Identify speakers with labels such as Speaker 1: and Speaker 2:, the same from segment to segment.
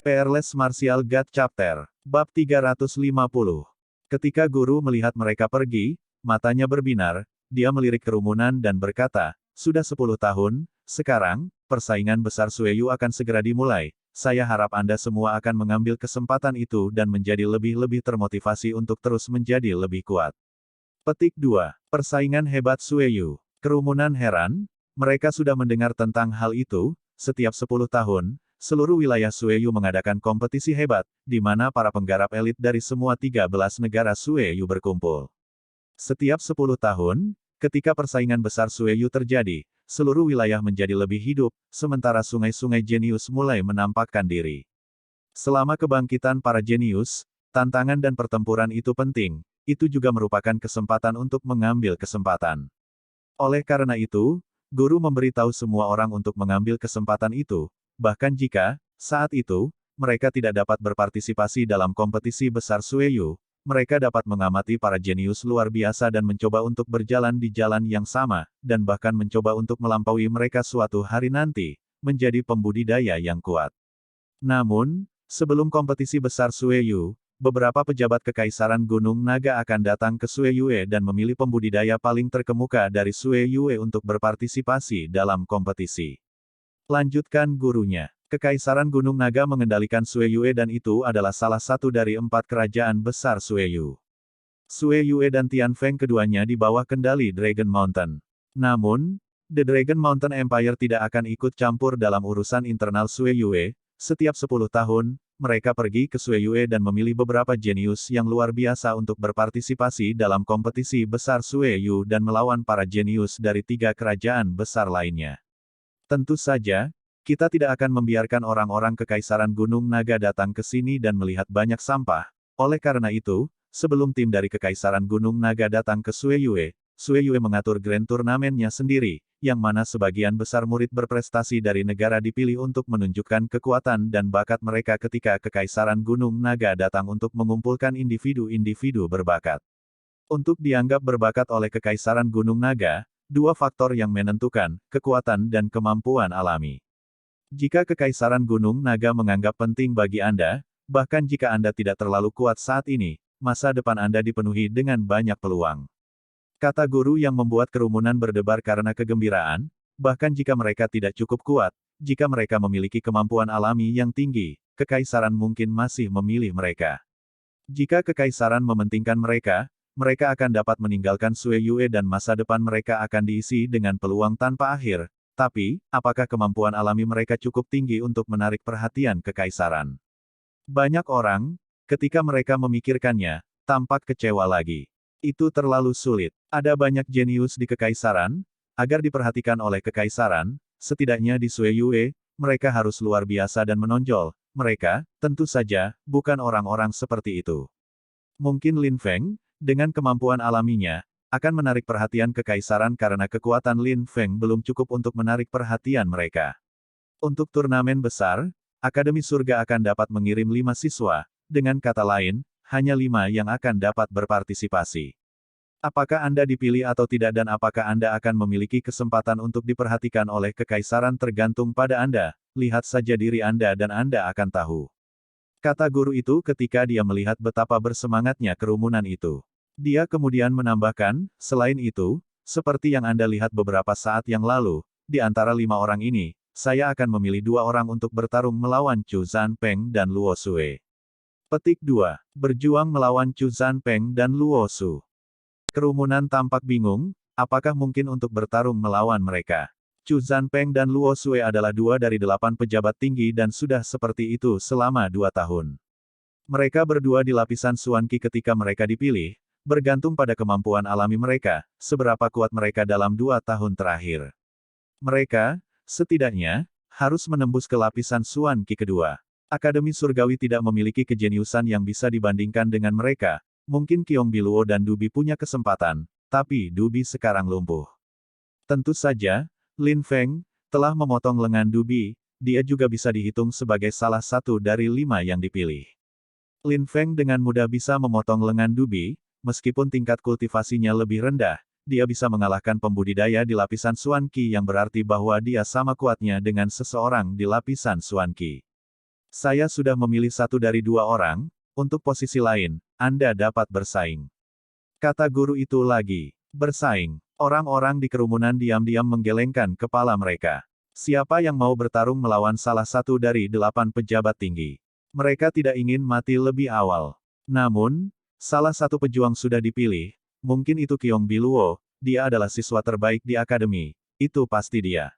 Speaker 1: Peerless Martial God Chapter. Bab 350. Ketika guru melihat mereka pergi, matanya berbinar, dia melirik kerumunan dan berkata, sudah 10 tahun, sekarang, persaingan besar Sueyu akan segera dimulai, saya harap Anda semua akan mengambil kesempatan itu dan menjadi lebih-lebih termotivasi untuk terus menjadi lebih kuat. Petik 2. Persaingan hebat Sueyu. Kerumunan heran, mereka sudah mendengar tentang hal itu, setiap 10 tahun, seluruh wilayah Sueyu mengadakan kompetisi hebat, di mana para penggarap elit dari semua 13 negara Sueyu berkumpul. Setiap 10 tahun, ketika persaingan besar Sueyu terjadi, seluruh wilayah menjadi lebih hidup, sementara sungai-sungai jenius mulai menampakkan diri. Selama kebangkitan para jenius, tantangan dan pertempuran itu penting, itu juga merupakan kesempatan untuk mengambil kesempatan. Oleh karena itu, guru memberitahu semua orang untuk mengambil kesempatan itu, bahkan jika, saat itu, mereka tidak dapat berpartisipasi dalam kompetisi besar Sueyu, mereka dapat mengamati para jenius luar biasa dan mencoba untuk berjalan di jalan yang sama, dan bahkan mencoba untuk melampaui mereka suatu hari nanti, menjadi pembudidaya yang kuat. Namun, sebelum kompetisi besar Sueyu, beberapa pejabat Kekaisaran Gunung Naga akan datang ke Sueyue dan memilih pembudidaya paling terkemuka dari Sueyue untuk berpartisipasi dalam kompetisi. Lanjutkan gurunya. Kekaisaran Gunung Naga mengendalikan Sueyue dan itu adalah salah satu dari 4 kerajaan besar Sueyu. Sueyue dan Tianfeng keduanya di bawah kendali Dragon Mountain. Namun, The Dragon Mountain Empire tidak akan ikut campur dalam urusan internal Sueyue. Setiap 10 tahun, mereka pergi ke Sueyue dan memilih beberapa jenius yang luar biasa untuk berpartisipasi dalam kompetisi besar Sueyu dan melawan para jenius dari 3 kerajaan besar lainnya. Tentu saja, kita tidak akan membiarkan orang-orang Kekaisaran Gunung Naga datang ke sini dan melihat banyak sampah. Oleh karena itu, sebelum tim dari Kekaisaran Gunung Naga datang ke Sueyue, Sueyue mengatur Grand Turnamennya sendiri, yang mana sebagian besar murid berprestasi dari negara dipilih untuk menunjukkan kekuatan dan bakat mereka ketika Kekaisaran Gunung Naga datang untuk mengumpulkan individu-individu berbakat. Untuk dianggap berbakat oleh Kekaisaran Gunung Naga, 2 faktor yang menentukan, kekuatan dan kemampuan alami. Jika Kekaisaran Gunung Naga menganggap penting bagi Anda, bahkan jika Anda tidak terlalu kuat saat ini, masa depan Anda dipenuhi dengan banyak peluang. Kata guru yang membuat kerumunan berdebar karena kegembiraan, bahkan jika mereka tidak cukup kuat, jika mereka memiliki kemampuan alami yang tinggi, Kekaisaran mungkin masih memilih mereka. Jika Kekaisaran mementingkan mereka, mereka akan dapat meninggalkan Sueyue dan masa depan mereka akan diisi dengan peluang tanpa akhir, tapi, apakah kemampuan alami mereka cukup tinggi untuk menarik perhatian Kekaisaran? Banyak orang, ketika mereka memikirkannya, tampak kecewa lagi. Itu terlalu sulit. Ada banyak jenius di Kekaisaran, agar diperhatikan oleh Kekaisaran, setidaknya di Sueyue, mereka harus luar biasa dan menonjol. Mereka, tentu saja, bukan orang-orang seperti itu. Mungkin Lin Feng, dengan kemampuan alaminya, akan menarik perhatian Kekaisaran karena kekuatan Lin Feng belum cukup untuk menarik perhatian mereka. Untuk turnamen besar, Akademi Surga akan dapat mengirim 5 siswa, dengan kata lain, hanya 5 yang akan dapat berpartisipasi. Apakah Anda dipilih atau tidak dan apakah Anda akan memiliki kesempatan untuk diperhatikan oleh Kekaisaran tergantung pada Anda, lihat saja diri Anda dan Anda akan tahu. Kata guru itu ketika dia melihat betapa bersemangatnya kerumunan itu. Dia kemudian menambahkan, selain itu, seperti yang Anda lihat beberapa saat yang lalu, di antara 5 orang ini, saya akan memilih 2 orang untuk bertarung melawan Chu Zanpeng dan Luo Sue. Petik 2. Berjuang melawan Chu Zanpeng dan Luo Su. Kerumunan tampak bingung, apakah mungkin untuk bertarung melawan mereka? Chu Zanpeng dan Luo Sue adalah 2 dari 8 pejabat tinggi dan sudah seperti itu selama 2 tahun. Mereka berdua di lapisan Suanqi ketika mereka dipilih, bergantung pada kemampuan alami mereka, seberapa kuat mereka dalam 2 tahun terakhir. Mereka, setidaknya, harus menembus ke lapisan Suanqi kedua. Akademi Surgawi tidak memiliki kejeniusan yang bisa dibandingkan dengan mereka, mungkin Qiong Biluo dan Dubi punya kesempatan, tapi Dubi sekarang lumpuh. Tentu saja, Lin Feng, telah memotong lengan Dubi, dia juga bisa dihitung sebagai salah satu dari 5 yang dipilih. Lin Feng dengan mudah bisa memotong lengan Dubi, meskipun tingkat kultivasinya lebih rendah, dia bisa mengalahkan pembudidaya di lapisan Suanqi yang berarti bahwa dia sama kuatnya dengan seseorang di lapisan Suanqi. Saya sudah memilih satu dari dua orang, untuk posisi lain, Anda dapat bersaing. Kata guru itu lagi. Bersaing. Orang-orang di kerumunan diam-diam menggelengkan kepala mereka. Siapa yang mau bertarung melawan salah satu dari 8 pejabat tinggi? Mereka tidak ingin mati lebih awal. Namun, salah satu pejuang sudah dipilih, mungkin itu Kyong Biluo, dia adalah siswa terbaik di akademi, itu pasti dia.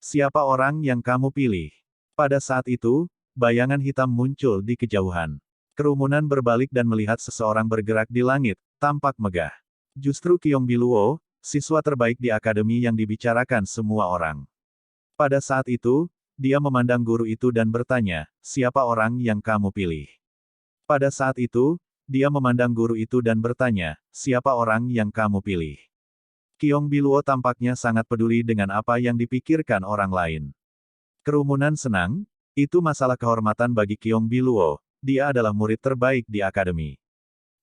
Speaker 1: Siapa orang yang kamu pilih? Pada saat itu, bayangan hitam muncul di kejauhan. Kerumunan berbalik dan melihat seseorang bergerak di langit, tampak megah. Justru Kyong Biluo, siswa terbaik di akademi yang dibicarakan semua orang. Pada saat itu, dia memandang guru itu dan bertanya, siapa orang yang kamu pilih? Pada saat itu, dia memandang guru itu dan bertanya, siapa orang yang kamu pilih? Kyong Biluo tampaknya sangat peduli dengan apa yang dipikirkan orang lain. Kerumunan senang, itu masalah kehormatan bagi Kyong Biluo, dia adalah murid terbaik di akademi.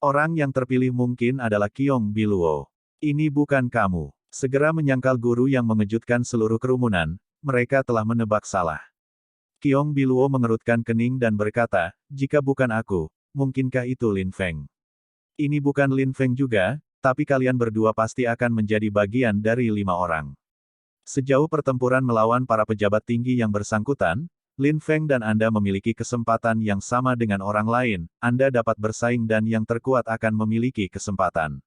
Speaker 1: Orang yang terpilih mungkin adalah Kyong Biluo. Ini bukan kamu. Segera menyangkal guru yang mengejutkan seluruh kerumunan, mereka telah menebak salah. Kyong Biluo mengerutkan kening dan berkata, jika bukan aku, mungkinkah itu Lin Feng? Ini bukan Lin Feng juga, tapi kalian berdua pasti akan menjadi bagian dari 5 orang. Sejauh pertempuran melawan para pejabat tinggi yang bersangkutan, Lin Feng dan Anda memiliki kesempatan yang sama dengan orang lain, Anda dapat bersaing dan yang terkuat akan memiliki kesempatan.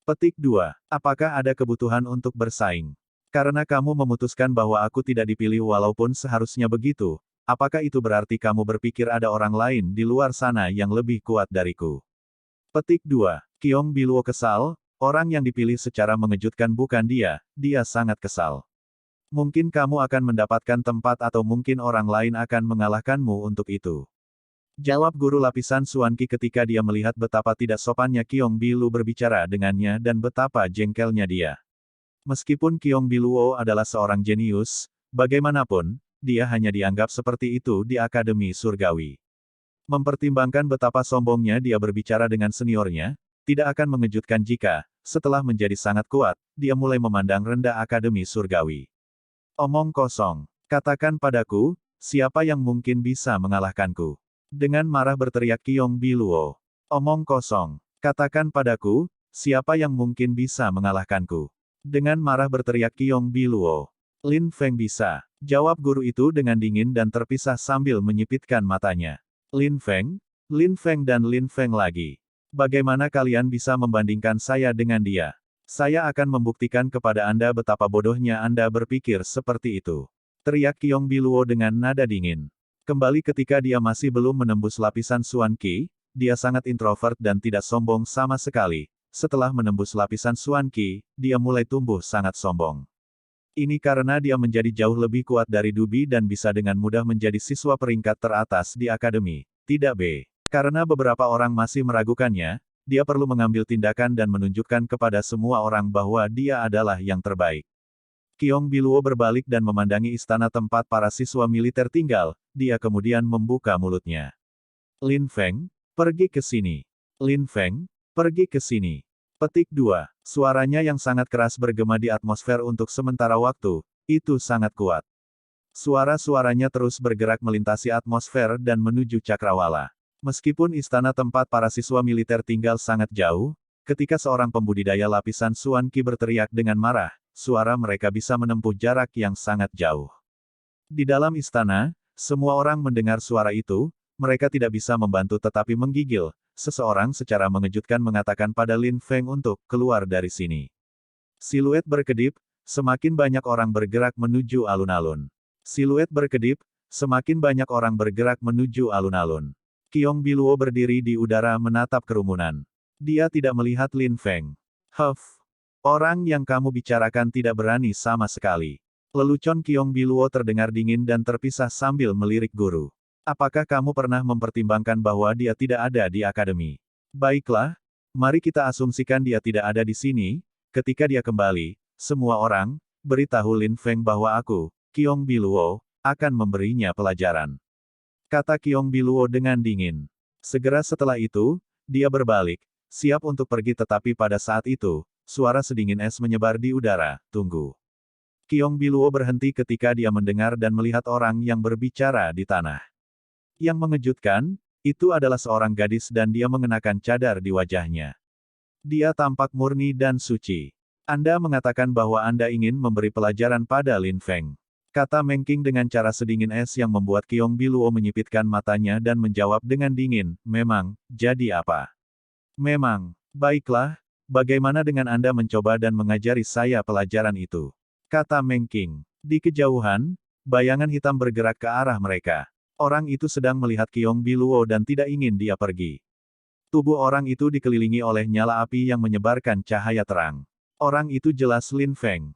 Speaker 1: Petik 2. Apakah ada kebutuhan untuk bersaing? Karena kamu memutuskan bahwa aku tidak dipilih walaupun seharusnya begitu, apakah itu berarti kamu berpikir ada orang lain di luar sana yang lebih kuat dariku? Petik 2. Kyong Biluo kesal, orang yang dipilih secara mengejutkan bukan dia, dia sangat kesal. Mungkin kamu akan mendapatkan tempat atau mungkin orang lain akan mengalahkanmu untuk itu. Jawab guru lapisan Suanqi ketika dia melihat betapa tidak sopannya Kyong Biluo berbicara dengannya dan betapa jengkelnya dia. Meskipun Kyong Biluo adalah seorang jenius, bagaimanapun, dia hanya dianggap seperti itu di Akademi Surgawi. Mempertimbangkan betapa sombongnya dia berbicara dengan seniornya, tidak akan mengejutkan jika, setelah menjadi sangat kuat, dia mulai memandang rendah Akademi Surgawi. Omong kosong. Katakan padaku, siapa yang mungkin bisa mengalahkanku? Dengan marah berteriak Kyong Biluo. Omong kosong. Katakan padaku, siapa yang mungkin bisa mengalahkanku? Dengan marah berteriak Kyong Biluo. Lin Feng bisa. Jawab guru itu dengan dingin dan terpisah sambil menyipitkan matanya. Lin Feng dan Lin Feng lagi. Bagaimana kalian bisa membandingkan saya dengan dia? Saya akan membuktikan kepada Anda betapa bodohnya Anda berpikir seperti itu. Teriak Kyong Biluo dengan nada dingin. Kembali ketika dia masih belum menembus lapisan Suanqi, dia sangat introvert dan tidak sombong sama sekali. Setelah menembus lapisan Suanqi, dia mulai tumbuh sangat sombong. Ini karena dia menjadi jauh lebih kuat dari Dubi dan bisa dengan mudah menjadi siswa peringkat teratas di akademi. Tidak B. Karena beberapa orang masih meragukannya, dia perlu mengambil tindakan dan menunjukkan kepada semua orang bahwa dia adalah yang terbaik. Kyong Biluo berbalik dan memandangi istana tempat para siswa militer tinggal, dia kemudian membuka mulutnya. Lin Feng, pergi ke sini. Lin Feng, pergi ke sini. Petik 2. Suaranya yang sangat keras bergema di atmosfer untuk sementara waktu, itu sangat kuat. Suara-suaranya terus bergerak melintasi atmosfer dan menuju cakrawala. Meskipun istana tempat para siswa militer tinggal sangat jauh, ketika seorang pembudidaya lapisan Suanqi berteriak dengan marah, suara mereka bisa menempuh jarak yang sangat jauh. Di dalam istana, semua orang mendengar suara itu, mereka tidak bisa membantu tetapi menggigil. Seseorang secara mengejutkan mengatakan pada Lin Feng untuk keluar dari sini. Siluet berkedip, semakin banyak orang bergerak menuju alun-alun. Siluet berkedip, semakin banyak orang bergerak menuju alun-alun. Kyong Biluo berdiri di udara menatap kerumunan. Dia tidak melihat Lin Feng. Huff. Orang yang kamu bicarakan tidak berani sama sekali. Lelucon Kyong Biluo terdengar dingin dan terpisah sambil melirik guru. Apakah kamu pernah mempertimbangkan bahwa dia tidak ada di akademi? Baiklah, mari kita asumsikan dia tidak ada di sini. Ketika dia kembali, semua orang, beritahu Lin Feng bahwa aku, Kyong Biluo, akan memberinya pelajaran. Kata Kyong Biluo dengan dingin. Segera setelah itu, dia berbalik, siap untuk pergi tetapi pada saat itu, suara sedingin es menyebar di udara, tunggu. Kyong Biluo berhenti ketika dia mendengar dan melihat orang yang berbicara di tanah. Yang mengejutkan, itu adalah seorang gadis dan dia mengenakan cadar di wajahnya. Dia tampak murni dan suci. Anda mengatakan bahwa Anda ingin memberi pelajaran pada Lin Feng. Kata Meng Qing dengan cara sedingin es yang membuat Qiong Biluo menyipitkan matanya dan menjawab dengan dingin, memang, jadi apa? Memang, baiklah, bagaimana dengan Anda mencoba dan mengajari saya pelajaran itu? Kata Meng Qing. Di kejauhan, bayangan hitam bergerak ke arah mereka. Orang itu sedang melihat Qiong Biluo dan tidak ingin dia pergi. Tubuh orang itu dikelilingi oleh nyala api yang menyebarkan cahaya terang. Orang itu jelas Lin Feng.